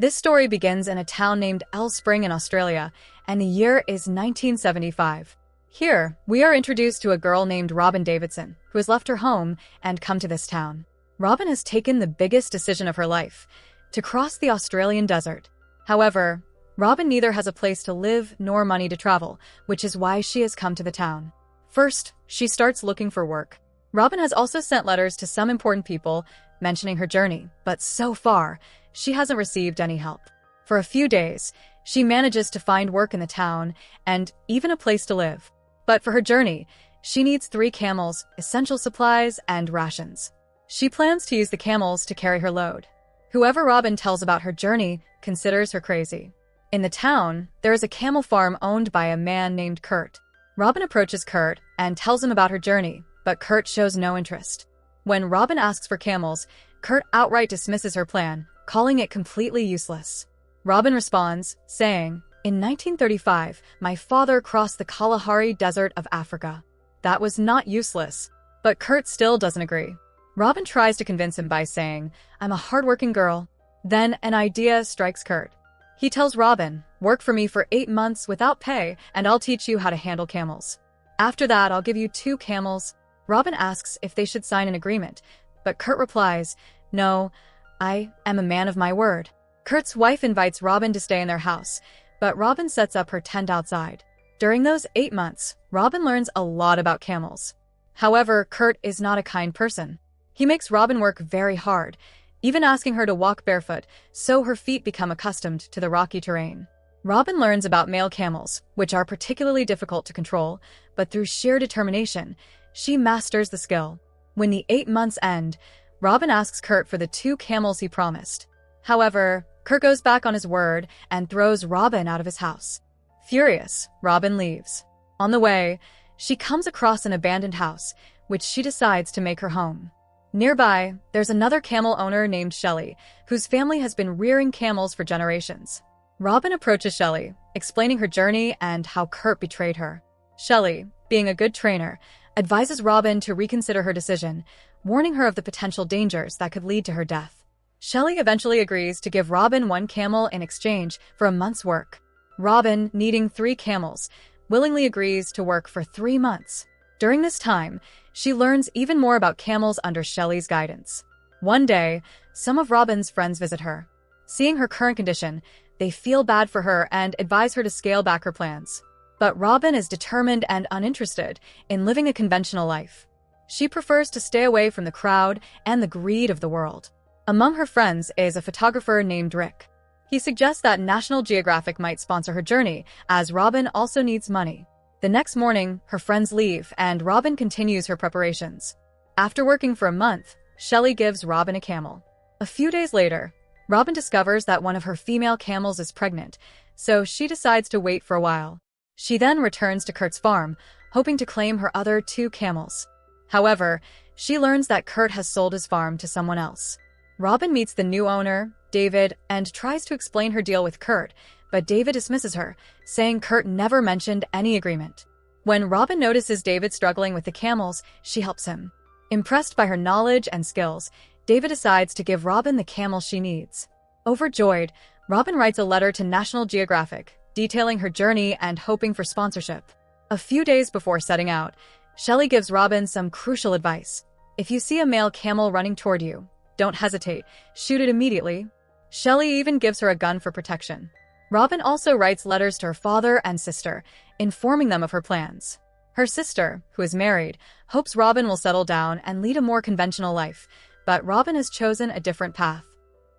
This story begins in a town named Alice Spring in Australia, and the year is 1975. Here, we are introduced to a girl named Robyn Davidson, who has left her home and come to this town. Robyn has taken the biggest decision of her life, to cross the Australian desert. However, Robyn neither has a place to live nor money to travel, which is why she has come to the town. First, she starts looking for work. Robyn has also sent letters to some important people, mentioning her journey, but so far, she hasn't received any help. For a few days, she manages to find work in the town and even a place to live. But for her journey, she needs 3 camels, essential supplies, and rations. She plans to use the camels to carry her load. Whoever Robyn tells about her journey considers her crazy. In the town, there is a camel farm owned by a man named Kurt. Robyn approaches Kurt and tells him about her journey, but Kurt shows no interest. When Robyn asks for camels, Kurt outright dismisses her plan, calling it completely useless. Robyn responds, saying, "In 1935, my father crossed the Kalahari Desert of Africa. That was not useless." But Kurt still doesn't agree. Robyn tries to convince him by saying, "I'm a hardworking girl." Then an idea strikes Kurt. He tells Robyn, "Work for me for 8 months without pay, and I'll teach you how to handle camels. After that, I'll give you 2 camels. Robyn asks if they should sign an agreement, but Kurt replies, "No, I am a man of my word." Kurt's wife invites Robyn to stay in their house, but Robyn sets up her tent outside. During those 8 months, Robyn learns a lot about camels. However, Kurt is not a kind person. He makes Robyn work very hard, even asking her to walk barefoot so her feet become accustomed to the rocky terrain. Robyn learns about male camels, which are particularly difficult to control, but through sheer determination, she masters the skill. When the 8 months end, Robyn asks Kurt for the 2 camels he promised. However, Kurt goes back on his word and throws Robyn out of his house. Furious, Robyn leaves. On the way, she comes across an abandoned house, which she decides to make her home. Nearby, there's another camel owner named Shelley, whose family has been rearing camels for generations. Robyn approaches Shelley, explaining her journey and how Kurt betrayed her. Shelley, being a good trainer, advises Robyn to reconsider her decision, warning her of the potential dangers that could lead to her death. Shelley eventually agrees to give Robyn 1 camel in exchange for a month's work. Robyn, needing 3 camels, willingly agrees to work for 3 months. During this time, she learns even more about camels under Shelley's guidance. One day, some of Robyn's friends visit her. Seeing her current condition, they feel bad for her and advise her to scale back her plans. But Robyn is determined and uninterested in living a conventional life. She prefers to stay away from the crowd and the greed of the world. Among her friends is a photographer named Rick. He suggests that National Geographic might sponsor her journey, as Robyn also needs money. The next morning, her friends leave, and Robyn continues her preparations. After working for a month, Shelley gives Robyn a camel. A few days later, Robyn discovers that one of her female camels is pregnant, so she decides to wait for a while. She then returns to Kurt's farm, hoping to claim her other 2 camels. However, she learns that Kurt has sold his farm to someone else. Robyn meets the new owner, David, and tries to explain her deal with Kurt, but David dismisses her, saying Kurt never mentioned any agreement. When Robyn notices David struggling with the camels, she helps him. Impressed by her knowledge and skills, David decides to give Robyn the camel she needs. Overjoyed, Robyn writes a letter to National Geographic, detailing her journey and hoping for sponsorship. A few days before setting out, Shelley gives Robyn some crucial advice. If you see a male camel running toward you, don't hesitate, shoot it immediately. Shelley even gives her a gun for protection. Robyn also writes letters to her father and sister, informing them of her plans. Her sister, who is married, hopes Robyn will settle down and lead a more conventional life, but Robyn has chosen a different path.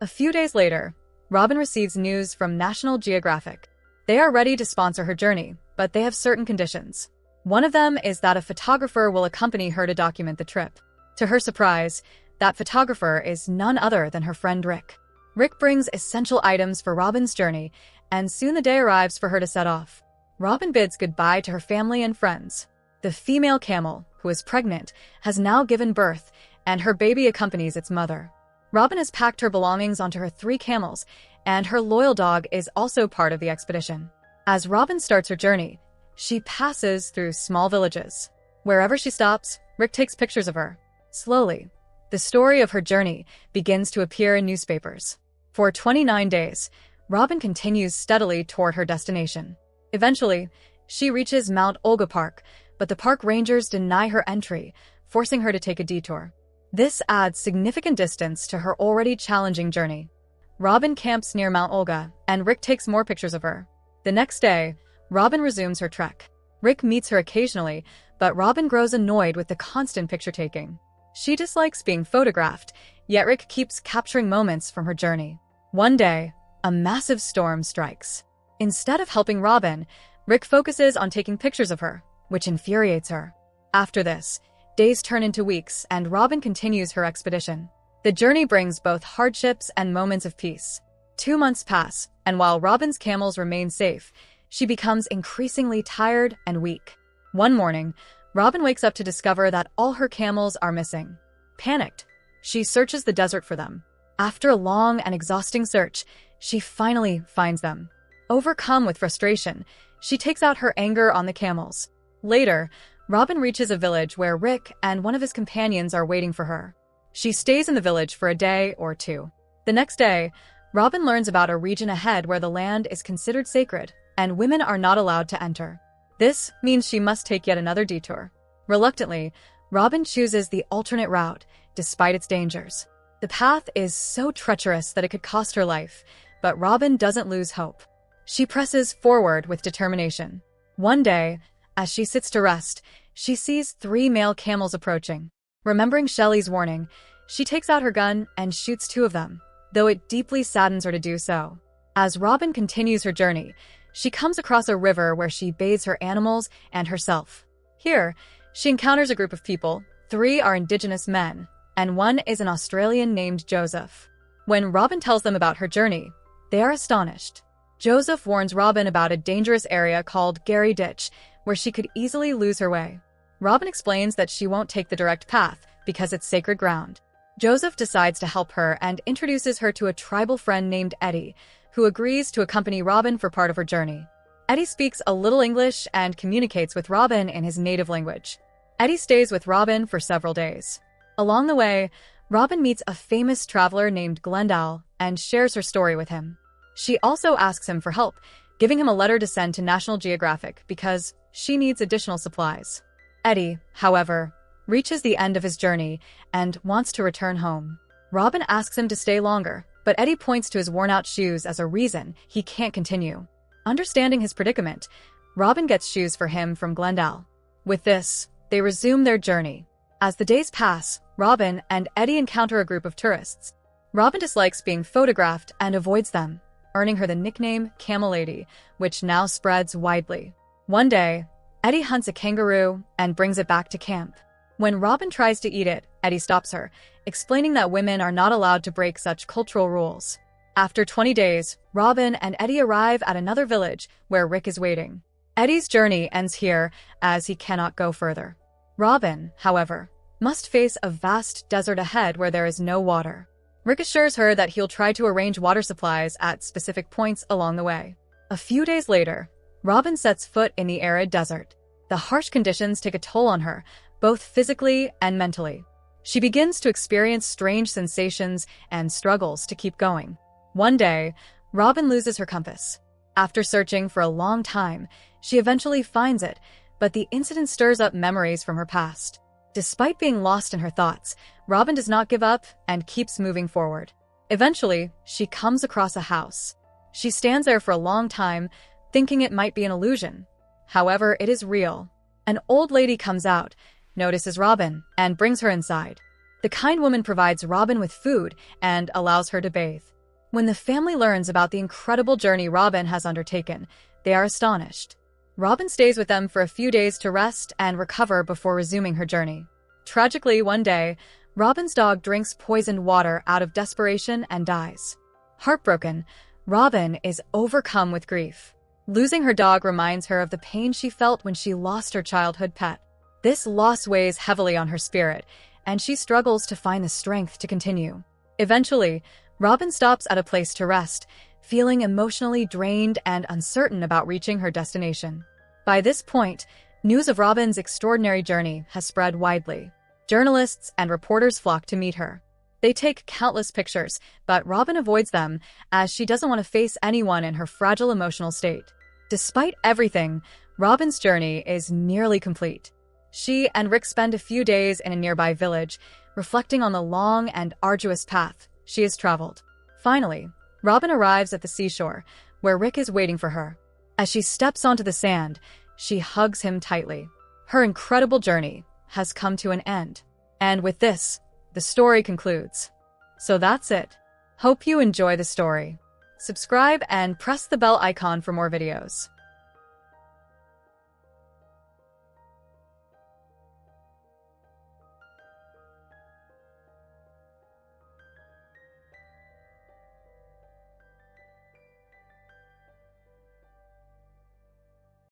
A few days later, Robyn receives news from National Geographic. They are ready to sponsor her journey, but they have certain conditions. One of them is that a photographer will accompany her to document the trip. To her surprise, that photographer is none other than her friend Rick. Rick brings essential items for Robyn's journey, and soon the day arrives for her to set off. Robyn bids goodbye to her family and friends. The female camel, who is pregnant, has now given birth, and her baby accompanies its mother. Robyn has packed her belongings onto her 3 camels, and her loyal dog is also part of the expedition. As Robyn starts her journey, she passes through small villages. Wherever she stops, Rick takes pictures of her. Slowly, the story of her journey begins to appear in newspapers. For 29 days, Robyn continues steadily toward her destination. Eventually, she reaches Mount Olga Park, but the park rangers deny her entry, forcing her to take a detour. This adds significant distance to her already challenging journey. Robyn camps near Mount Olga, and Rick takes more pictures of her. The next day, Robyn resumes her trek. Rick meets her occasionally, but Robyn grows annoyed with the constant picture-taking. She dislikes being photographed, yet Rick keeps capturing moments from her journey. One day, a massive storm strikes. Instead of helping Robyn, Rick focuses on taking pictures of her, which infuriates her. After this, days turn into weeks, and Robyn continues her expedition. The journey brings both hardships and moments of peace. 2 months pass, and while Robyn's camels remain safe, she becomes increasingly tired and weak. One morning, Robyn wakes up to discover that all her camels are missing. Panicked, she searches the desert for them. After a long and exhausting search, she finally finds them. Overcome with frustration, she takes out her anger on the camels. Later, Robyn reaches a village where Rick and one of his companions are waiting for her. She stays in the village for a day or two. The next day, Robyn learns about a region ahead where the land is considered sacred, and women are not allowed to enter. This means she must take yet another detour. Reluctantly, Robyn chooses the alternate route, despite its dangers. The path is so treacherous that it could cost her life, but Robyn doesn't lose hope. She presses forward with determination. One day, as she sits to rest, she sees 3 male camels approaching. Remembering Shelley's warning, she takes out her gun and shoots 2 of them, though it deeply saddens her to do so. As Robyn continues her journey, she comes across a river where she bathes her animals and herself. Here, she encounters a group of people. 3 are indigenous men, and 1 is an Australian named Joseph. When Robyn tells them about her journey, they are astonished. Joseph warns Robyn about a dangerous area called Gary Ditch, where she could easily lose her way. Robyn explains that she won't take the direct path because it's sacred ground. Joseph decides to help her and introduces her to a tribal friend named Eddie, who agrees to accompany Robyn for part of her journey. Eddie speaks a little English and communicates with Robyn in his native language. Eddie stays with Robyn for several days. Along the way, Robyn meets a famous traveler named Glendale and shares her story with him. She also asks him for help, giving him a letter to send to National Geographic because she needs additional supplies. Eddie, however, reaches the end of his journey and wants to return home. Robyn asks him to stay longer, but Eddie points to his worn-out shoes as a reason he can't continue. Understanding his predicament, Robyn gets shoes for him from Glendale. With this, they resume their journey. As the days pass, Robyn and Eddie encounter a group of tourists. Robyn dislikes being photographed and avoids them, earning her the nickname Camel Lady, which now spreads widely. One day, Eddie hunts a kangaroo and brings it back to camp. When Robyn tries to eat it, Eddie stops her, explaining that women are not allowed to break such cultural rules. After 20 days, Robyn and Eddie arrive at another village where Rick is waiting. Eddie's journey ends here as he cannot go further. Robyn, however, must face a vast desert ahead where there is no water. Rick assures her that he'll try to arrange water supplies at specific points along the way. A few days later, Robyn sets foot in the arid desert. The harsh conditions take a toll on her, both physically and mentally. She begins to experience strange sensations and struggles to keep going. One day, Robyn loses her compass. After searching for a long time, she eventually finds it, but the incident stirs up memories from her past. Despite being lost in her thoughts, Robyn does not give up and keeps moving forward. Eventually, she comes across a house. She stands there for a long time, thinking it might be an illusion. However, it is real. An old lady comes out, notices Robyn, and brings her inside. The kind woman provides Robyn with food and allows her to bathe. When the family learns about the incredible journey Robyn has undertaken, they are astonished. Robyn stays with them for a few days to rest and recover before resuming her journey. Tragically, one day, Robyn's dog drinks poisoned water out of desperation and dies. Heartbroken, Robyn is overcome with grief. Losing her dog reminds her of the pain she felt when she lost her childhood pet. This loss weighs heavily on her spirit, and she struggles to find the strength to continue. Eventually, Robyn stops at a place to rest, feeling emotionally drained and uncertain about reaching her destination. By this point, news of Robyn's extraordinary journey has spread widely. Journalists and reporters flock to meet her. They take countless pictures, but Robyn avoids them as she doesn't want to face anyone in her fragile emotional state. Despite everything, Robyn's journey is nearly complete. She and Rick spend a few days in a nearby village, reflecting on the long and arduous path she has traveled. Finally, Robyn arrives at the seashore, where Rick is waiting for her. As she steps onto the sand, she hugs him tightly. Her incredible journey has come to an end. And with this, the story concludes. So that's it. Hope you enjoy the story. Subscribe and press the bell icon for more videos.